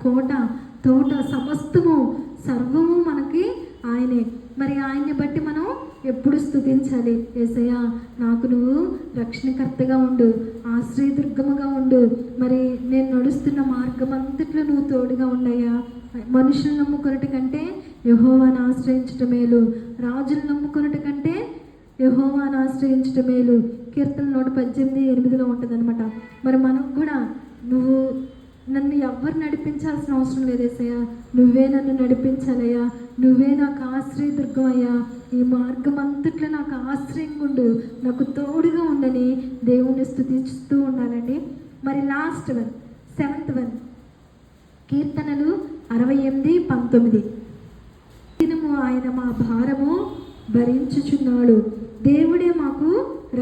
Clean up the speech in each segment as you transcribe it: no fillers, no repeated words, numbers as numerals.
కోట, తోట, సమస్తము, సర్వము మనకి ఆయనే. మరి ఆయన్ని బట్టి మనం ఎప్పుడు స్తుతించాలి. యేసయ్యా, నాకు నువ్వు రక్షణకర్తగా ఉండు, ఆశ్రయదుర్గముగా ఉండు. మరి నేను నడుస్తున్న మార్గం అంతట్లో నువ్వు తోడుగా ఉండయ్యా. మనుషులు నమ్ముకొనుట కంటే యెహోవాను ఆశ్రయించటం మేలు, రాజులు నమ్ముకొనుట కంటే యెహోవాను ఆశ్రయించటం మేలు. కీర్తన 118:8 ఉంటుంది అనమాట. మరి మనం కూడా నువ్వు నన్ను ఎవ్వరు నడిపించాల్సిన అవసరం లేదు యేసయ్యా, నువ్వే నన్ను నడిపించాలయ్యా, నువ్వే నాకు ఆశ్రయదుర్గం అయ్యా, ఈ మార్గం అంతట్లో నాకు ఆశ్రయంగా ఉండు, నాకు తోడుగా ఉండని దేవుని స్తుతిస్తూ ఉండాలండి. మరి లాస్ట్ వన్, 7th వన్, కీర్తనలు 68:19. దినము ఆయన మా భారము భరించుచున్నాడు, దేవుడే మాకు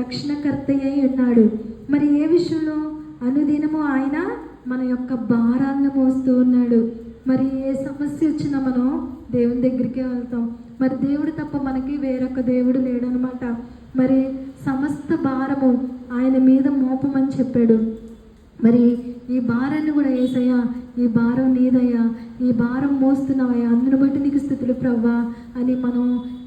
రక్షణకర్త అయి ఉన్నాడు. మరి ఏ విషయంలో? అనుదినము ఆయన మన యొక్క భారాలను మోస్తూ ఉన్నాడు. మరి ఏ సమస్య వచ్చినా మనం దేవుని దగ్గరికే వెళ్తాం. మరి దేవుడు తప్ప మనకి వేరొక దేవుడు లేడనమాట. మరి సమస్త భారము ఆయన మీద మోపమని చెప్పాడు. మరి ఈ భారాన్ని కూడా యేసయ్యా, ఈ భారం నీదయ్యా, ఈ భారం మోస్తున్నావయ్యా, అందును బట్టి నీకు స్తుతులు ప్రభువా అని మనం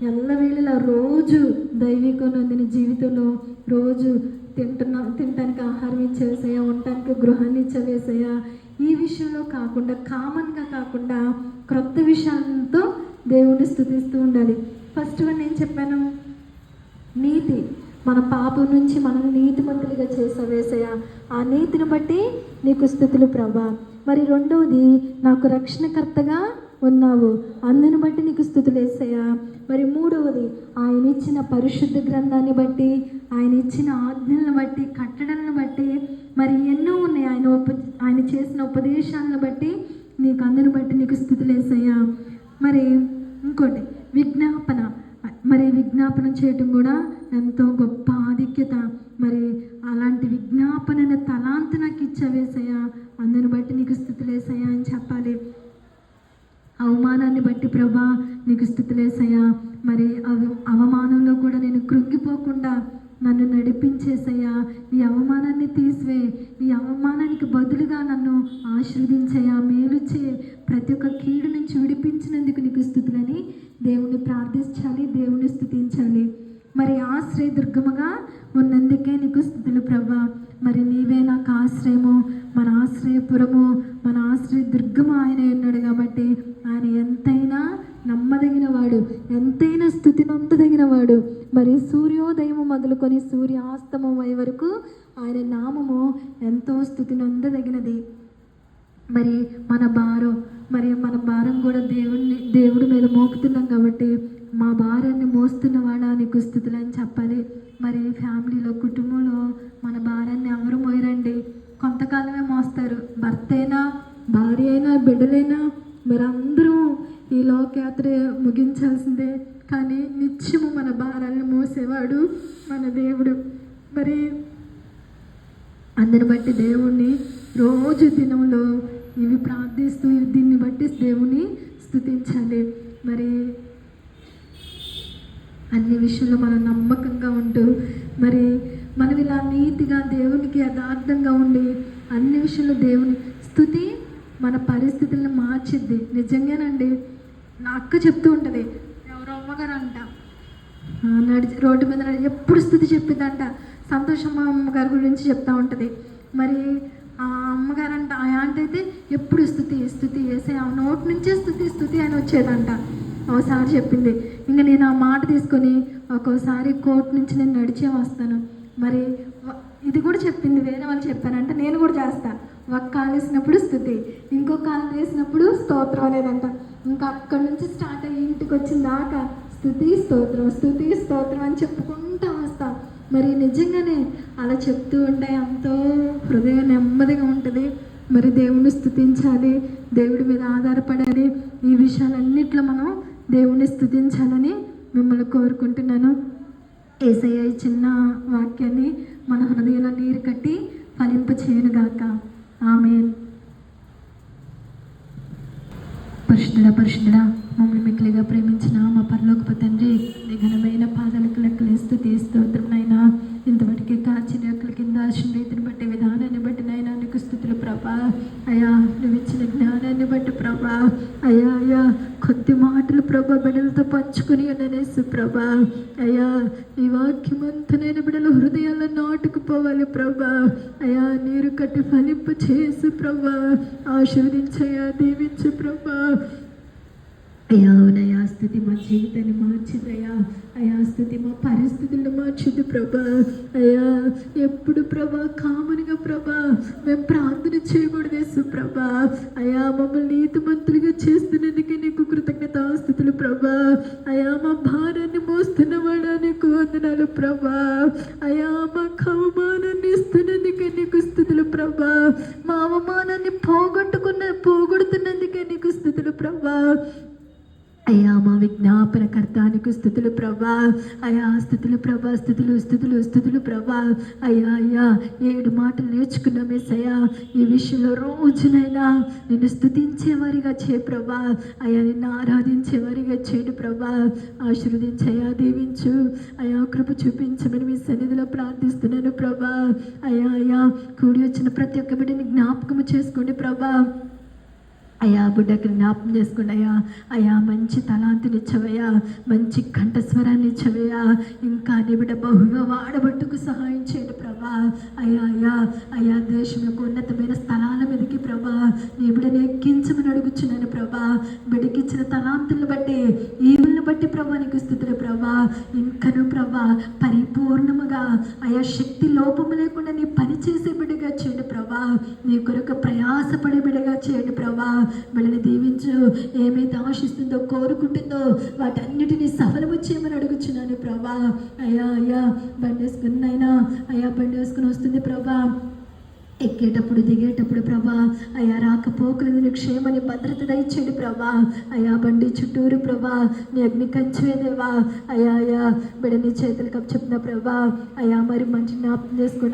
ఎల్లవేళలా రోజు దైవికనందిన జీవితంలో రోజు తినటానికి ఆహారం ఇచ్చేసయ్యా, ఉండటానికి గృహాన్ని ఇచ్చేవేసయ్యా. ఈ విషయంలో కాకుండా, కామన్గా కాకుండా క్రొత్త విషయాలతో దేవుణ్ణి స్తుతిస్తూ ఉండాలి. ఫస్ట్ వన్ ఏం చెప్పాను? నీతి. మన పాపం నుంచి మనల్ని నీతిమంతులుగా చేసావేసయ్యా, ఆ నీతిని బట్టి నీకు స్తుతులు ప్రభా. మరి రెండవది, నాకు రక్షణకర్తగా ఉన్నావు, అందుని బట్టి నీకు స్తుతులు యేసయ్యా. మరి మూడవది, ఆయన ఇచ్చిన పరిశుద్ధ గ్రంథాన్ని బట్టి, ఆయన ఇచ్చిన ఆజ్ఞలను బట్టి, కట్టడలను బట్టి, మరి ఎన్నో ఉన్నాయి, ఆయన చేసిన ఉపదేశాలను బట్టి నీకు, అందుని బట్టి నీకు స్తుతులు యేసయ్యా. మరి ఇంకోటి విజ్ఞాపన. మరి విజ్ఞాపన చేయటం కూడా ఎంతో గొప్ప ఆధిక్యత. మరి అలాంటి విజ్ఞాపనను తలాంతు నాకు ఇచ్చావేసయ్యా, అందుని బట్టి నీకు స్తుతులు యేసయ్యా అని చెప్పాలి. అవమానాన్ని బట్టి ప్రభా నీకు స్తుతులు యేసయ్యా. మరి అవమానంలో కూడా నేను కృంగిపోకుండా నన్ను నడిపించేసయ్యా, ఈ అవమానాన్ని తీసివే, ఈ అవమానానికి బదులుగా నన్ను ఆశీర్వదించయ్యా, మేలు చే, ప్రతి ఒక్క కీడు నుంచి విడిపించినందుకు నీకు స్తుతులని దేవుణ్ణి ప్రార్థించాలి, దేవుణ్ణి స్తుతించాలి. మరి ఆశ్రయదుర్గముగా ఉన్నందుకే నీకు స్తుతులు ప్రభా. మరి నీవే నాకు ఆశ్రయము, మన ఆశ్రయపురము, మన ఆశ్రయదుర్గము ఆయన ఉన్నాడు కాబట్టి ఆయన ఎంతైనా నమ్మదగిన వాడు, ఎంతైనా స్తుతినందదగిన వాడు. మరి సూర్యోదయము మొదలుకొని సూర్యాస్తమం అయ్యే వరకు ఆయన నామము ఎంతో స్తుతినందదగినది. మరి మన భారం కూడా దేవుడి మీద మోపుతున్నాం కాబట్టి మా భారాన్ని మోస్తున్నవాడా నీకు స్తుతులు అని చెప్పాలి. మరి ఫ్యామిలీలో, కుటుంబంలో మన భారాన్ని ఎవరు మోయరండి, కొంతకాలమే మోస్తారు. భర్త అయినా, భార్య అయినా, బిడ్డలైనా మీరందరూ ఈ లోకయాత్ర ముగించాల్సిందే. కానీ నిత్యము మన భారాన్ని మోసేవాడు మన దేవుడు. మరి అందుని బట్టి దేవుణ్ణి రోజు దినంలో ఇవి ప్రార్థిస్తూ దీన్ని బట్టి దేవుని స్తుతించాలి. మరి అన్ని విషయంలో మనం నమ్మకంగా ఉంటూ, మరి మనం ఇలా నీతిగా దేవునికి యథార్థంగా ఉండి అన్ని విషయంలో దేవుని స్తుతి మన పరిస్థితులను మార్చిద్ది. నిజంగానండి, నా అక్క చెప్తూ ఉంటుంది, ఎవరో అమ్మగారు అంట రోడ్డు మీద ఎప్పుడు స్తుతి చెప్పిద్దంట. సంతోషమ్మ అమ్మగారి గురించి చెప్తూ ఉంటుంది. మరి ఆ అమ్మగారంట, ఆ యాంట అయితే ఎప్పుడు స్తుతి స్తుతి వేసే, ఆ నోటి నుంచే స్తుతి అని వచ్చేదంట. ఒకసారి చెప్పింది, ఇంకా నేను ఆ మాట తీసుకొని ఒక్కోసారి కోర్టు నుంచి నేను నడిచే వస్తాను. మరి ఇది కూడా చెప్పింది, వేరే వాళ్ళు చెప్పారంట, నేను కూడా చేస్తా. ఒక కాలు వేసినప్పుడు స్తుతి, ఇంకో కాలు వేసినప్పుడు స్తోత్రం అనేదంట. ఇంకా అక్కడి నుంచి స్టార్ట్ అయ్యి ఇంటికి వచ్చిన దాకా స్తుతి స్తోత్రం అని చెప్పుకుంటూ వస్తా. మరి నిజంగానే అలా చెప్తూ ఉంటే ఎంతో హృదయం నెమ్మదిగా ఉంటుంది. మరి దేవుణ్ణి స్తుతించాలి, దేవుడి మీద ఆధారపడాలి. ఈ విషయాలన్నిట్లో మనం దేవుణ్ణి స్తుతించాలని మిమ్మల్ని కోరుకుంటున్నాను. యేసయ్య ఈ చిన్న వాక్యాన్ని మన హృదయంలో నీరు కట్టి ఫలింప చేయనుగాక. ఆమేన్. పరిశుద్ధుడా మమ్మల్ని మిక్కిలిగా ప్రేమించిన మా పరలోకపు తండ్రి, నీ ఘనమైన పాదాలకు లెక్కలు స్తోత్రం నైనా. ఇంతవరకు కాచిన రెక్కల కింద రీతిని బట్టి, విధానాన్ని బట్టి నైనా నీకు నీకు స్తుతులు ప్రభా. అయ్యా నువ్వు ఇచ్చిన జ్ఞానాన్ని బట్టి ప్రభా, అయ్యా అయ్యా కొద్ది మాటలు ప్రభా బిడ్డలతో పంచుకుని అనేసి ప్రభా. అయ్యా ఈ వాక్యమంతా నేను బిడ్డల హృదయాల్లో నాటుకుపోవాలి ప్రభా. అయ్యా నీరు కట్టి ఫలింపు చేసి ప్రభా, ఆశీర్వదించయ్యా, దీవించు ప్రభా. అయ్యా అవునయ్యా, స్థితి మా జీవితాన్ని మార్చిదయ్యా. అయ్యా స్థితి మా పరిస్థితులను మార్చిది ప్రభా. అయ్యా ఎప్పుడు ప్రభా కామన్గా ప్రభా మేము ప్రార్థన చేయకూడదు ప్రభా. అయ్యా మమ్మల్ని నీతిమంతులుగా చేస్తున్నందుకే నీకు కృతజ్ఞతాస్తుతులు ప్రభా. అయ్యా మా భారాన్ని మోస్తున్నవాడా నీకు వందనాలు ప్రభా. అయ్యా మా అవమానాన్ని ఇస్తున్నందుకే నీకు స్తుతులు ప్రభా. మా అవమానాన్ని పోగొడుతున్నందుకే నీకు స్తుతులు ప్రభా. అయ్యా మా విజ్ఞాపనకర్తానికి స్తుతులు ప్రభా. అయ్యా స్థుతులు ప్రభా, స్థుతులు ప్రభా. అయ్యా అయ్యా 7 మాటలు నేర్చుకున్నాం యేసయ్యా. ఈ విషయంలో రోజునైనా నిన్ను స్తుతించేవారిగా చే ప్రభా. అయ్యా నిన్ను ఆరాధించేవారిగా చేడు ప్రభా. ఆశీర్వదించయ్యా, దీవించు అయ్యా, కృప చూపించమని మీ సన్నిధిలో ప్రార్థిస్తున్నాను ప్రభా. అయ్యా అయ్యా కూడి వచ్చిన ప్రతి ఒక్క బిడ్డని జ్ఞాపకము చేసుకోండి ప్రభా. అయ్యా బిడ్డకి జ్ఞాపకం చేసుకోండి అయ్యా. అయ్యా మంచి తలాంతిని ఇచ్చవయ్యా, మంచి కంఠస్వరాన్ని ఇచ్చవయ్యా. ఇంకా నీ బిడ్డ బహుగా వాడబట్టుకు సహాయం చేయండి ప్రభా. అయ్యా అయ్యా అయ్యా దేశం యొక్క ఉన్నతమైన స్థలాల మీదకి ప్రభా నీ బిడ్డని ఎక్కించమని అడుగుచున్నాను ప్రభా. బిడ్డకి ఇచ్చిన తలాంతులను బట్టి, ఈవులను బట్టి ప్రభా నీకు స్తుతులు ప్రభా. ఇంకను ప్రభా పరిపూర్ణముగా అయ్యా శక్తి లోపము లేకుండా నీ పని చేసే బిడ్డగా చేయండి ప్రభా. నీ కొరకు ప్రయాసపడే బిడ్డగా చేయండి ప్రభా. బిడ్డని దీవించు. ఏమైతే ఆశిస్తుందో, కోరుకుంటుందో వాటన్నిటినీ సఫలము చేయమని అడుగుచున్నాను ప్రభా. అయ్యా అయ్యా బండి వేసుకుని అయినా అయ్యా బండి వేసుకుని వస్తుంది ప్రభా. ఎక్కేటప్పుడు దిగేటప్పుడు ప్రభా అయ్యా రాకపోకలు క్షేమని భద్రత దయచేయండి ప్రభా. అయ్యా బండి చుట్టూరు ప్రభా నీ అగ్ని కంచేదేవా. అయ్యా అయ్యా బిడ్డని చేతులకు అప్పచెప్పిన ప్రభా. అయ్యా మరి మంచి జ్ఞాపకం చేసుకుంటే